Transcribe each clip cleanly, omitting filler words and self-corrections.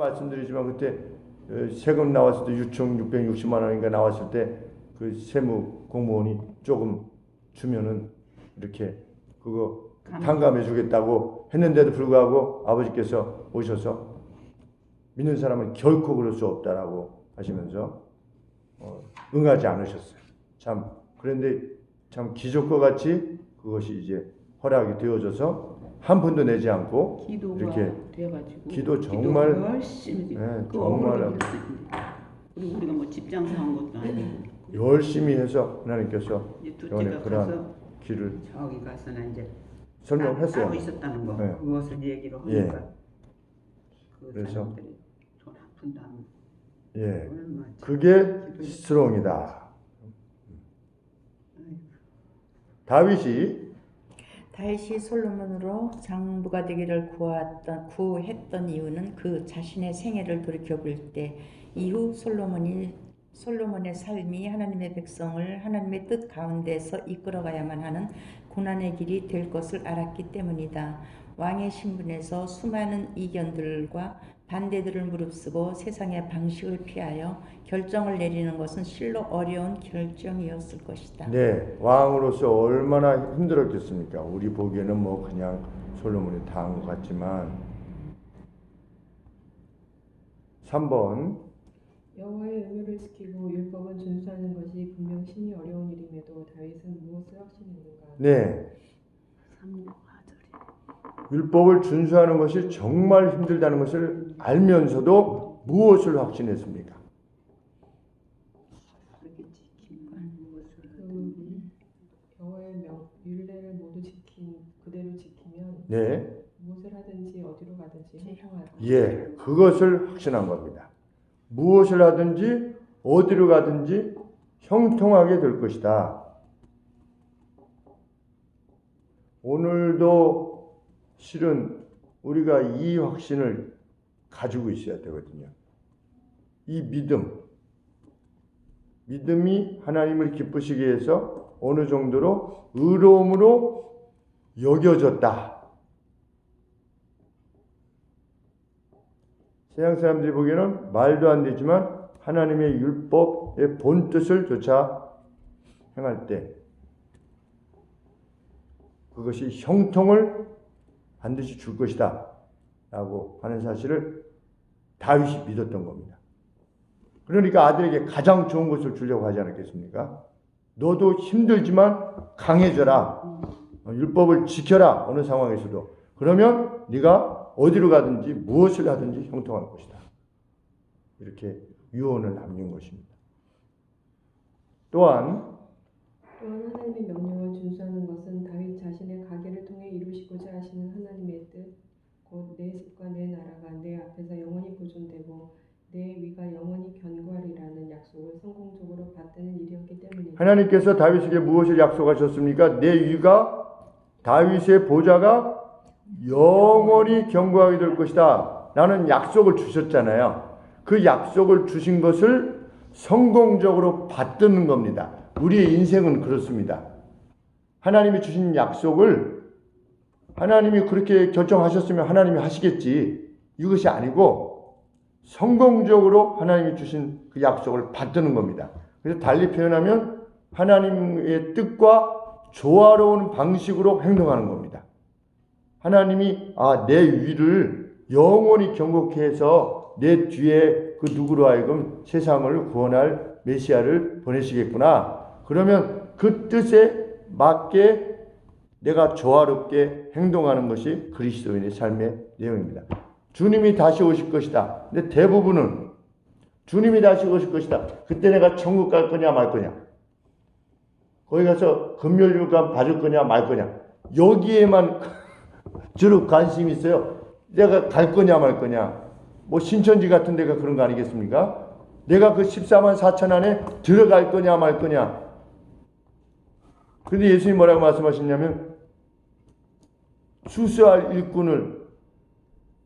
말씀드리지만 그때 세금 나왔을 때 유충 660만 원인가 나왔을 때 그 세무 공무원이 조금 주면은 이렇게 그거 탕감해 주겠다고 했는데도 불구하고 아버지께서 오셔서 믿는 사람은 결코 그럴 수 없다라고 하시면서 응하지 않으셨어요. 참 그런데 참 기적과 같이 그것이 이제 허락이 되어져서 한 푼도 내지 않고 이렇게 돼가지고 기도 정말 열심히 정말 그리고 우리가 뭐 집장사한 것도 아니고 열심히 해서 하나님께서 둘째가 그러한 길을 저기 가서는 이제 설명했어요. 따로 있었다는 거 네. 그것을 얘기를 하니까 예. 그 그래서 사람들이 돈 한 푼도 안 예, 얼마 그게 스롱이다. 다윗이 솔로몬으로 장부가 되기를 구했던 이유는 그 자신의 생애를 돌이켜 볼 때 이후 솔로몬의 삶이 하나님의 백성을 하나님의 뜻 가운데서 이끌어가야만 하는 고난의 길이 될 것을 알았기 때문이다. 왕의 신분에서 수많은 이견들과 반대들을 무릅쓰고 세상의 방식을 피하여 결정을 내리는 것은 실로 어려운 결정이었을 것이다. 네, 왕으로서 얼마나 힘들었겠습니까? 우리 보기에는 뭐 그냥 솔로몬이 다 한 것 같지만 3번 여호와의 의무를 지키고 율법은 준수하는 것이 분명 심히 어려운 일임에도 다윗은 무엇을 확신했는가? 네, 3절 율법을 준수하는 것이 정말 힘들다는 것을 알면서도 무엇을 확신했습니까? 그렇게 지키면 무엇을 여호와의 율례를 모두 그대로 지키면 네, 무엇을 하든지 어디로 가든지 형통하다. 예, 그것을 확신한 겁니다. 무엇을 하든지 어디로 가든지 형통하게 될 것이다. 오늘도 실은 우리가 이 확신을 가지고 있어야 되거든요. 이 믿음이 하나님을 기쁘시게 해서 어느 정도로 의로움으로 여겨졌다. 세상 사람들이 보기에는 말도 안 되지만 하나님의 율법의 본뜻을 조차 행할 때 그것이 형통을 반드시 줄 것이다 라고 하는 사실을 다윗이 믿었던 겁니다. 그러니까 아들에게 가장 좋은 것을 주려고 하지 않았겠습니까? 너도 힘들지만 강해져라. 율법을 지켜라. 어느 상황에서도. 그러면 네가 어디로 가든지 무엇을 하든지 형통할 것이다. 이렇게 유언을 남긴 것입니다. 또한 하나님의 명령을 준수하는 것은 다윗 자신의 가계를 통해 이루시고자 하시는 하나님의 뜻, 곧 내 집과 내 나라가 내 앞에서 영원히 보존되고 내 위가 영원히 견고하리라는 약속을 성공적으로 받드는 일이었기 때문입니다. 하나님께서 다윗에게 무엇을 약속하셨습니까? 내 위가 다윗의 보좌가 영원히 견고하게 될 것이다 라는 약속을 주셨잖아요. 그 약속을 주신 것을 성공적으로 받드는 겁니다. 우리의 인생은 그렇습니다. 하나님이 주신 약속을 하나님이 그렇게 결정하셨으면 하나님이 하시겠지. 이것이 아니고 성공적으로 하나님이 주신 그 약속을 받드는 겁니다. 그래서 달리 표현하면 하나님의 뜻과 조화로운 방식으로 행동하는 겁니다. 하나님이 내 위를 영원히 경고케 해서 내 뒤에 그 누구로 하여금 세상을 구원할 메시아를 보내시겠구나. 그러면 그 뜻에 맞게 내가 조화롭게 행동하는 것이 그리스도인의 삶의 내용입니다. 주님이 다시 오실 것이다. 근데 대부분은 주님이 다시 오실 것이다. 그때 내가 천국 갈 거냐 말 거냐. 거기 가서 금요일육간 받을 거냐 말 거냐. 여기에만 주로 관심이 있어요. 내가 갈 거냐 말 거냐. 뭐 신천지 같은 데가 그런 거 아니겠습니까? 내가 그 14만 4천 안에 들어갈 거냐 말 거냐. 근데 예수님이 뭐라고 말씀하셨냐면 수수할 일꾼을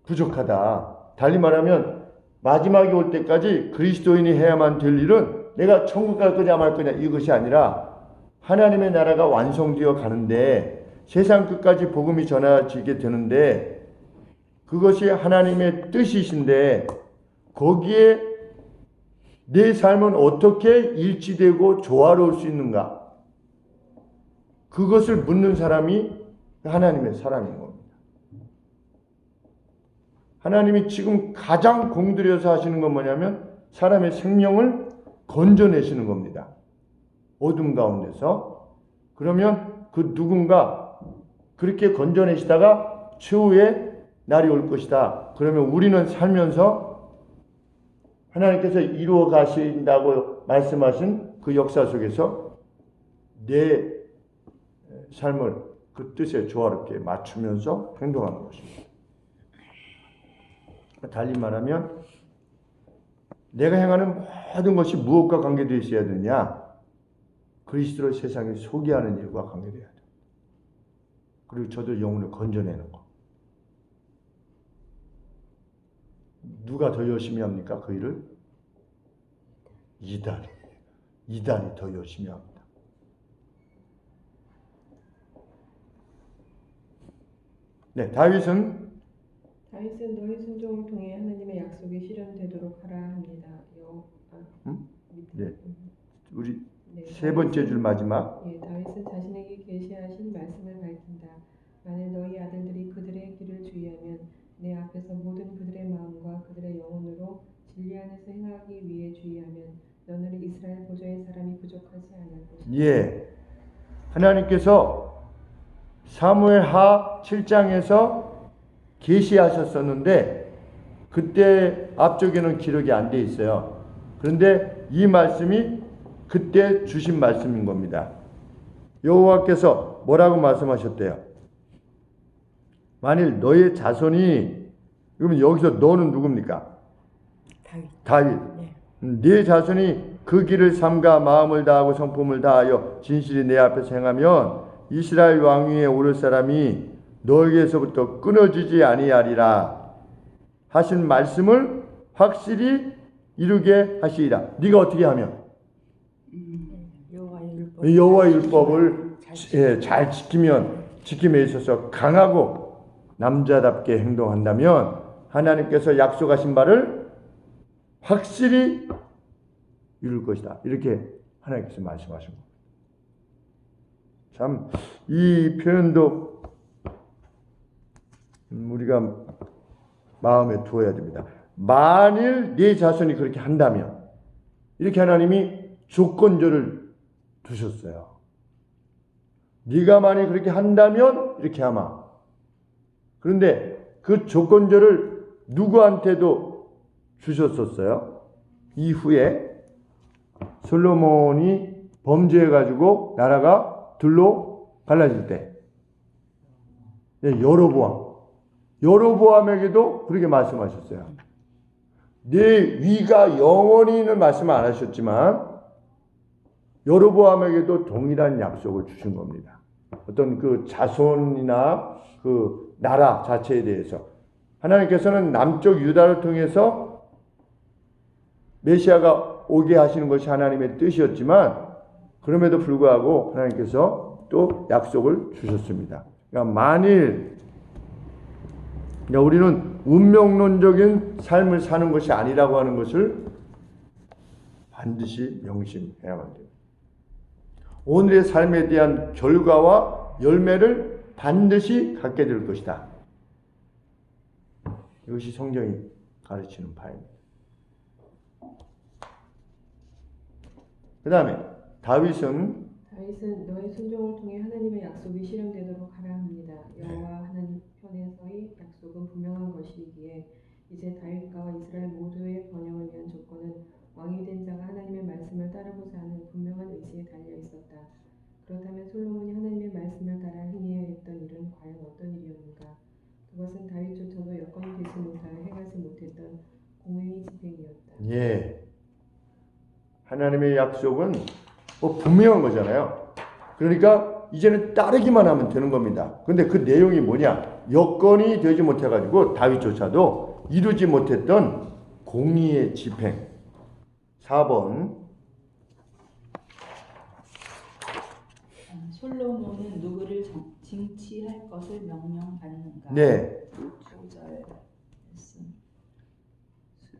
부족하다. 달리 말하면 마지막에 올 때까지 그리스도인이 해야만 될 일은 내가 천국 갈 거냐 말 거냐 이것이 아니라 하나님의 나라가 완성되어 가는데 세상 끝까지 복음이 전해지게 되는데 그것이 하나님의 뜻이신데 거기에 내 삶은 어떻게 일치되고 조화로울 수 있는가? 그것을 묻는 사람이 하나님의 사람인 겁니다. 하나님이 지금 가장 공들여서 하시는 건 뭐냐면 사람의 생명을 건져내시는 겁니다. 어둠 가운데서. 그러면 그 누군가 그렇게 건져내시다가 최후의 날이 올 것이다. 그러면 우리는 살면서 하나님께서 이루어 가신다고 말씀하신 그 역사 속에서 내 삶을 그 뜻에 조화롭게 맞추면서 행동하는 것입니다. 달리 말하면 내가 행하는 모든 것이 무엇과 관계되어 있어야 되냐? 그리스도를 세상에 소개하는 일과 관계되어야 돼. 그리고 저도 영혼을 건져내는 거. 누가 더 열심히 합니까? 그 일을? 이단이. 이단이 더 열심히 합니다. 네, 다윗은 너의 순종을 통해 하나님의 약속이 실현되도록 하라 합니다. 네. 우리 네, 세 번째 줄 마지막. 예, 다윗은 자신에게 계시하신 말씀을 밝힌다. 만일 너희 아들들이 그들의 길을 주의하면 내 앞에서 모든 그들의 마음과 그들의 영혼으로 진리 안에서 행하기 위해 주의하면 너는 이스라엘 보좌의 사람이 부족하지 않을 것이다. 예. 하나님께서 사무엘하 7장에서 계시하셨었는데 그때 앞쪽에는 기록이 안 돼 있어요. 그런데 이 말씀이 그때 주신 말씀인 겁니다. 여호와께서 뭐라고 말씀하셨대요? 만일 너의 자손이, 그러면 여기서 너는 누굽니까? 다윗. 네 자손이 그 길을 삼가 마음을 다하고 성품을 다하여 진실이 내 앞에서 행하면 이스라엘 왕위에 오를 사람이 너에게서부터 끊어지지 아니하리라 하신 말씀을 확실히 이루게 하시리라. 네가 어떻게 하면? 여호와 율법을 잘 지킴에 있어서 강하고 남자답게 행동한다면 하나님께서 약속하신 바를 확실히 이룰 것이다. 이렇게 하나님께서 말씀하신 겁니다. 참 이 표현도 우리가 마음에 두어야 됩니다. 만일 네 자손이 그렇게 한다면, 이렇게 하나님이 조건절을 두셨어요. 네가 만일 그렇게 한다면 이렇게 하마. 그런데 그 조건절을 누구한테도 주셨었어요. 이후에 솔로몬이 범죄해가지고 나라가 둘로 갈라질 때 여로보암에게도 그렇게 말씀하셨어요. 내 위가 영원히는 말씀 안 하셨지만 여로보암에게도 동일한 약속을 주신 겁니다. 어떤 그 자손이나 그 나라 자체에 대해서 하나님께서는 남쪽 유다를 통해서 메시아가 오게 하시는 것이 하나님의 뜻이었지만 그럼에도 불구하고 하나님께서 또 약속을 주셨습니다. 그러니까 만일 우리는 운명론적인 삶을 사는 것이 아니라고 하는 것을 반드시 명심해야만 돼요. 오늘의 삶에 대한 결과와 열매를 반드시 갖게 될 것이다. 이것이 성경이 가르치는 바입니다. 그 다음에 다윗은 너의 순종을 통해 하나님의 약속이 실현되도록 하라 합니다. 여호와 하나님 편에서의 약속은 분명한 것이기에 이제 다윗과 이스라엘 모두의 번영을 위한 조건은 왕이 된 자가 하나님의 말씀을 따르고자 하는 분명한 의지에 달려 있었다. 그렇다면 솔로몬이 하나님의 말씀을 따라 행해야 했던 일은 과연 어떤 일이었는가? 그것은 다윗조차도 여건이 되지 못하여 행하지 못했던 공의의 집행이었다. 예, 하나님의 약속은 분명한 거잖아요. 그러니까 이제는 따르기만 하면 되는 겁니다. 근데 그 내용이 뭐냐? 여건이 되지 못해가지고 다윗조차도 이루지 못했던 공의의 집행. 4번. 솔로몬은 누구를 징치할 것을 명령받는가? 네. 5절 말씀.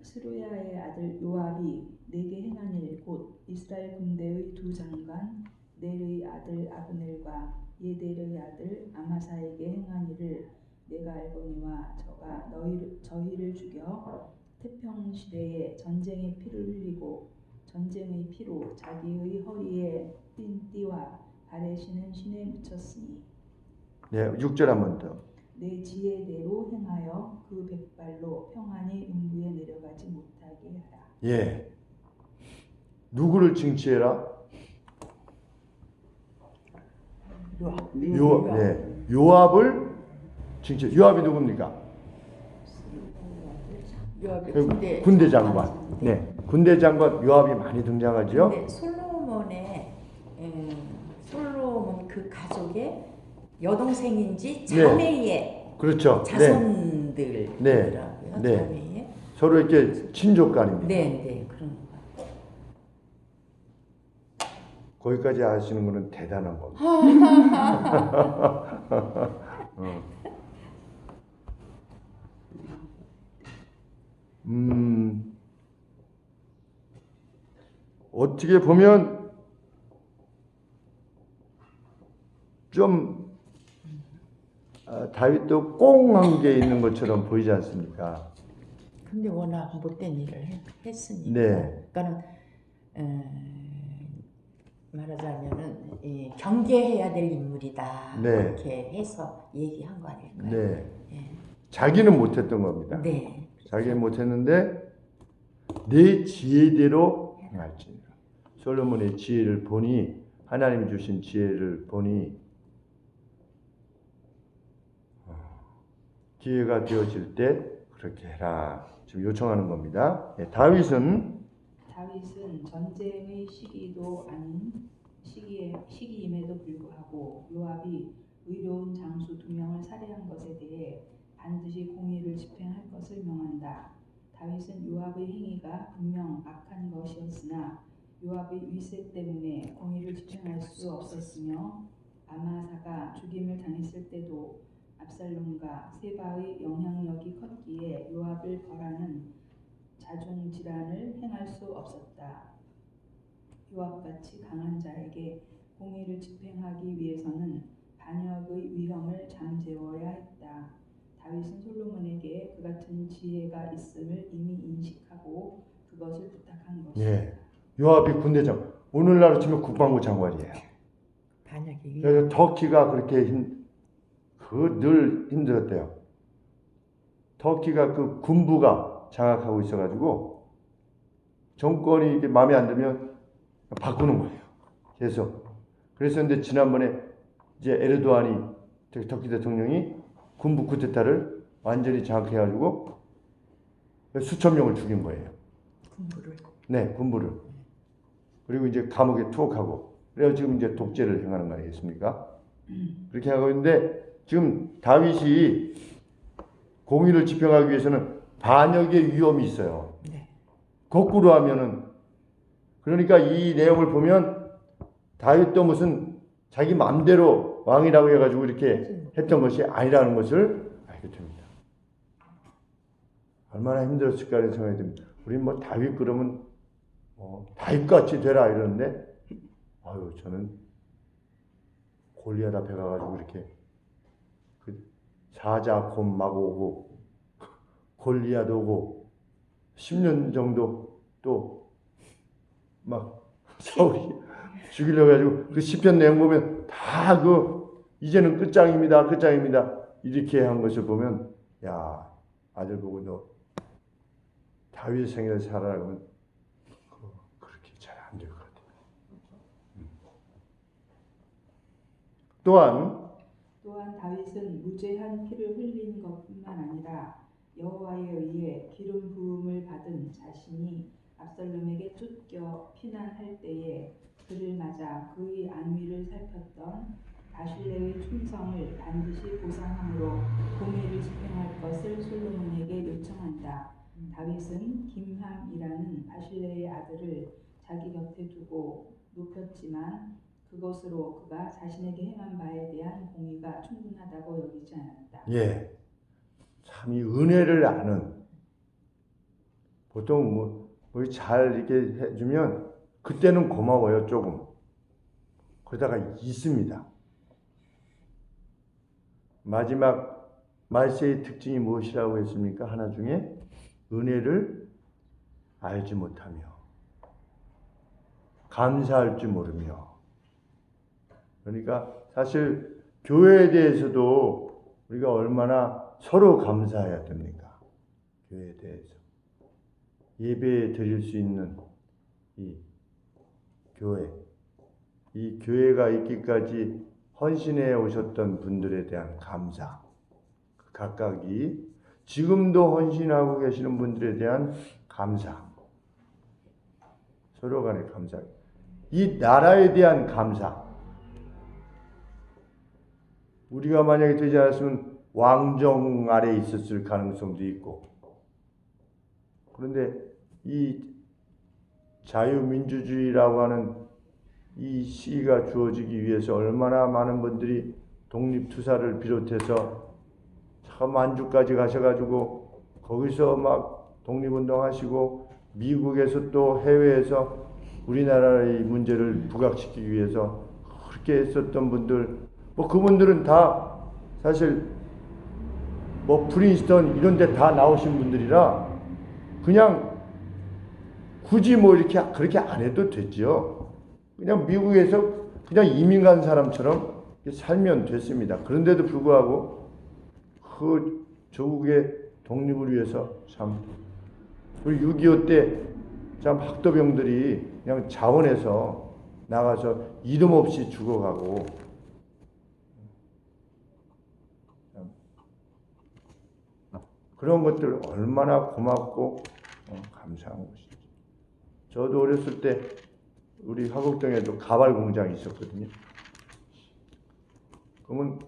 스루야의 아들 요압이 내게 행한 일 곧 이스라엘 군대의 두 장관 넬의 아들 아브넬과 예델의 아들 아마사에게 행한 일을 내가 알거니와 저가 저희를 죽여 태평 시대에 전쟁의 피를 흘리고 전쟁의 피로 자기의 허리에 띈 띠와 발에 신은 신에 묻혔으니 네, 6절 한 번 더. 내 지혜대로 행하여 그 백발로 평안히 음부에 내려가지 못하게 하라. 예. 누구를 징치해라? 요압을 징치. 요압이 누굽니까? 요압의 군대 장관. 네, 군대 장관 요압이 많이 등장하죠. 근데 솔로몬 그 가족의 여동생인지 자매의 그렇죠. 자손들이더라고요. 네. 자매의. 서로 이렇게 친족간입니다. 네, 그런 거 같아요. 거기까지 아시는 거는 대단한 겁니다. 어떻게 보면 좀 다윗도 꽁한 게 있는 것처럼 보이지 않습니까? 근데 워낙 못된 일을 했으니까. 네. 그러니까는 말하자면은 경계해야 될 인물이다. 네. 이렇게 해서 얘기한 거 아닐까요? 네. 예. 자기는 못했던 겁니다. 네. 자기는 못했는데 내 지혜대로 행할지니라. 솔로몬의 지혜를 보니 하나님이 주신 지혜를 보니 기회가 되어질 때 그렇게 해라. 지금 요청하는 겁니다. 네, 다윗은 전쟁의 시기도 아닌 시기임에도 불구하고 요압이 의로운 장수 2명을 살해한 것에 대해 반드시 공의를 집행할 것을 명한다. 다윗은 요압의 행위가 분명 악한 것이었으나 요압의 위세 때문에 공의를 집행할 수 없었으며 아마사가 죽임을 당했을 때도 압살롬과 세바의 영향력이 컸기에 요압을 벌하는 자중질환을 행할 수 없었다. 요압같이 강한 자에게 공의를 집행하기 위해서는 반역의 위험을 잠재워야 했다. 다윗은 솔로몬에게 그 같은 지혜가 있음을 이미 인식하고 그것을 부탁한 것이다. 예, 요압이 군대장. 오늘날로 치면 국방부 장관이에요. 반역이 그래서 터키가 그렇게 늘 힘들었대요. 터키가 그 군부가 장악하고 있어가지고 정권이 이렇게 마음에 안 들면 바꾸는 거예요. 계속. 그랬었는데 지난번에 이제 에르도안이 터키 대통령이 군부 쿠데타를 완전히 장악해가지고 수천 명을 죽인 거예요. 군부를. 네, 군부를. 그리고 이제 감옥에 투옥하고. 그래서 지금 이제 독재를 행하는 거 아니겠습니까? 그렇게 하고 있는데 지금 다윗이 공의를 집행하기 위해서는 반역의 위험이 있어요. 네. 거꾸로 하면은 그러니까 이 내용을 보면 다윗도 무슨 자기 마음대로 왕이라고 해가지고 이렇게 했던 것이 아니라는 것을 알게 됩니다. 얼마나 힘들었을까 하는 생각이 듭니다. 우리 뭐 다윗 그러면 다윗같이 되라 이러는데 아유 저는 골리앗 앞에 가가지고 이렇게 그 사자곰 막 오고 골리앗 오고 10년 정도 또 막 사울이 죽이려고 해가지고 그 시편 내용 보면 다 이제는 끝장입니다 이렇게 한 것을 보면 야 아들 보고 너 다윗 생애를 살아가면 그렇게 잘 안 될 것 같아. 또한 다윗은 무죄한 피를 흘린 것뿐만 아니라 여호와에 의해 기름 부음을 받은 자신이 압살롬에게 쫓겨 피난할 때에 그를 맞아 그의 안위를 살폈던 바실레의 충성을 반드시 보상함으로 공의를 집행할 것을 솔로몬에게 요청한다. 다윗은 김함이라는 바실레의 아들을 자기 곁에 두고 높였지만 그것으로 그가 자신에게 행한 바에 대한 공의가 충분하다고 여기지 않았다. 예, 참 이 은혜를 아는 보통 뭐 잘 이렇게 해주면 그때는 고마워요, 조금. 그러다가 있습니다. 마지막 말세의 특징이 무엇이라고 했습니까? 하나 중에 은혜를 알지 못하며 감사할 줄 모르며. 그러니까 사실 교회에 대해서도 우리가 얼마나 서로 감사해야 됩니까? 교회에 대해서. 예배 드릴 수 있는 이 교회. 이 교회가 있기까지 헌신해 오셨던 분들에 대한 감사. 각각이 지금도 헌신하고 계시는 분들에 대한 감사. 서로 간의 감사. 이 나라에 대한 감사. 우리가 만약에 되지 않았으면 왕정 아래 있었을 가능성도 있고. 그런데 이 자유민주주의라고 하는 이 시기가 주어지기 위해서 얼마나 많은 분들이 독립투사를 비롯해서 참 안주까지 가셔가지고 거기서 막 독립운동하시고 미국에서 또 해외에서 우리나라의 문제를 부각시키기 위해서 그렇게 했었던 분들, 뭐 그분들은 다 사실 뭐 프린스턴 이런 데 다 나오신 분들이라 그냥 굳이 뭐 이렇게 그렇게 안 해도 됐죠. 그냥 미국에서 그냥 이민 간 사람처럼 살면 됐습니다. 그런데도 불구하고 그 조국의 독립을 위해서 참 우리 6.25 때 참 학도병들이 그냥 자원해서 나가서 이름 없이 죽어가고 그런 것들 얼마나 고맙고 감사한 것이죠. 저도 어렸을 때 우리 화곡동에도 가발 공장이 있었거든요. 그러면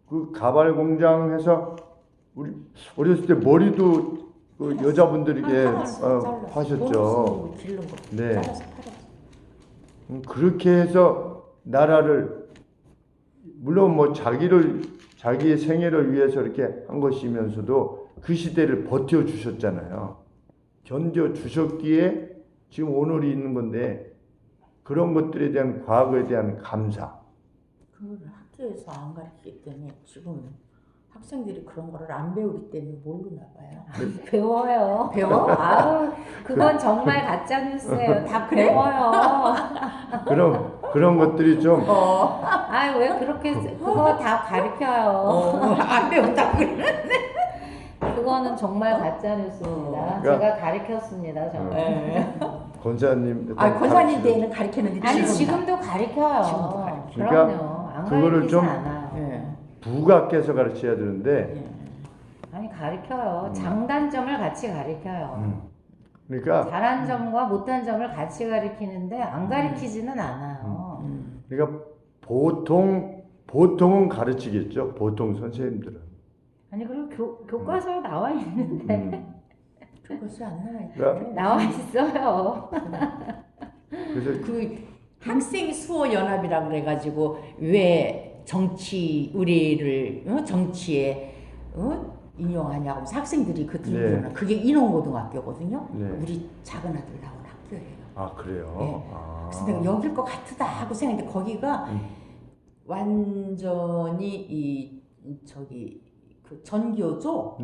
그 가발 공장에서 우리 어렸을 때 머리도 그 여자분들에게 하셨죠. 네. 그렇게 해서 나라를 물론 뭐 자기의 생애를 위해서 이렇게 한 것이면서도 그 시대를 버텨 주셨잖아요. 견뎌 주셨기에 지금 오늘이 있는 건데 그런 것들에 대한 과거에 대한 감사. 그걸 학교에서 안 가르치기 때문에 지금 학생들이 그런 거를 안 배우기 때문에 모르나 봐요. 배워요. 배워? 아우, 그건 정말 가짜 뉴스예요. 다 배워요. 그런 것들이 좀 아, 왜 그렇게 그거 다 가르쳐요. 안 배운다고 그러는데. 그거는 정말 가짜 뉴스입니다. 그러니까- 제가 가르쳤습니다, 정말. 권사님. 권사님 때는 가르치는데 아니 지금 지금도 가르쳐요. 지금도 가르쳐요. 그럼요. 안 그거를 가르치지 좀- 않아요. 부각해서 가르쳐야 되는데 아니 가르쳐요. 장단점을 같이 가르쳐요. 그러니까 잘한 점과 못한 점을 같이 가르치는데 안 가르치지는 않아요. 그러니까 보통은 가르치겠죠. 보통 선생님들은. 아니 그리고 교과서에 나와 있는데 교과서에 안 나와 있대. 그러니까 나와 있어요. 그래서 그 학생 수호 연합이라 그래가지고 왜 정치 의례를 정치에 인용하냐고 하면서 학생들이 그 들으면 그게 인원고등학교거든요. 네. 우리 작은 아들 나온 학교예요. 아 그래요. 네. 아. 그래서 내가 여길 것 같다 하고 생각했는데 거기가 완전히 그 전교조